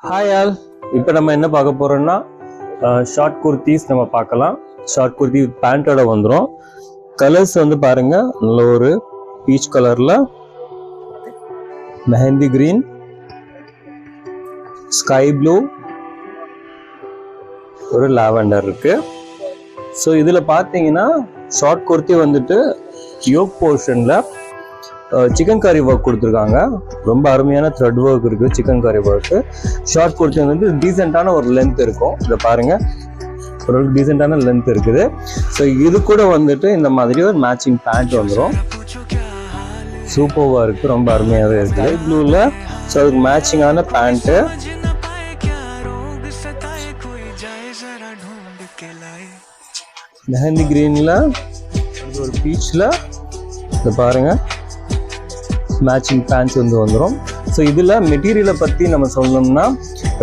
Hi all, இப்போ நம்ம என்ன பார்க்க போறோம்னா ஷார்ட் குர்த்திஸ் நம்ம பார்க்கலாம். ஷார்ட் குர்த்தி பேண்டோட வந்துடும். கலர்ஸ் வந்து பாருங்க, நல்ல ஒரு பீச் கலர்ல, மெஹந்தி கிரீன், ஸ்கை ப்ளூ, ஒரு லாவெண்டர் இருக்கு. ஸோ இதில் பார்த்தீங்கன்னா ஷார்ட் குர்த்தி வந்துட்டு யோக் போர்ஷன்ல சிக்கன் கறி ஒர்க் கொடுத்துருக்காங்க. ரொம்ப அருமையான த்ரெட் ஒர்க் இருக்குது சிக்கன் கறி ஒர்க்கு. ஷார்ட் குர்த்தி வந்து டீசெண்டான ஒரு லென்த் இருக்கும். இதை பாருங்க, ஒரு டீசெண்டான லென்த் இருக்குது. ஸோ இது கூட வந்துட்டு இந்த மாதிரி ஒரு மேட்சிங் பேண்ட் வந்துடும். சூப்பர்வாக இருக்குது, ரொம்ப அருமையாகவே இருக்குது. ப்ளூவில் ஸோ அதுக்கு மேட்சிங்கான பேண்ட்டு, மெஹந்தி கிரீனில் ஒரு பீச்சில் இதை பாருங்கள் மேட்சிங் பேண்ட்ஸ் வந்து வந்துடும். ஸோ இதில் மெட்டீரியலை பற்றி நம்ம சொல்லணும்னா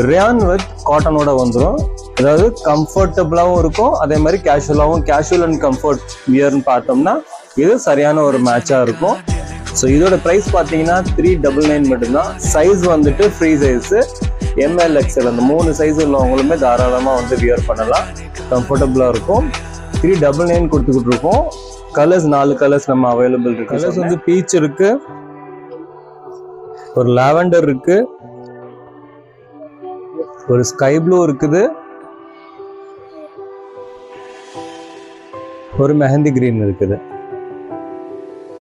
ரேயான் வித் காட்டனோட வந்துடும். அதாவது கம்ஃபர்டபுளாகவும் இருக்கும், அதே மாதிரி கேஷுவலாகவும், கேஷுவல் அண்ட் கம்ஃபர்ட் வியர்னு பார்த்தோம்னா இது சரியான ஒரு மேட்சாக இருக்கும். ஸோ இதோட ப்ரைஸ் பார்த்தீங்கன்னா 399 மட்டும்தான். சைஸ் வந்துட்டு ஃப்ரீ சைஸு, எம்எல் எக்ஸ்எல் அந்த 3 சைஸ் உள்ளவங்களுமே தாராளமாக வந்து வியர் பண்ணலாம், கம்ஃபர்டபுளாக இருக்கும். 399 கொடுத்துக்கிட்டு இருக்கோம். கலர்ஸ் 4 கலர்ஸ் நம்ம அவைலபிள் இருக்கு. கலர்ஸ் வந்து பீச் இருக்கு, ஒரு லாவெண்டர் இருக்கு, ஒரு ஸ்கை ப்ளூ இருக்குது, ஒரு மெஹந்தி கிரீன் இருக்குது.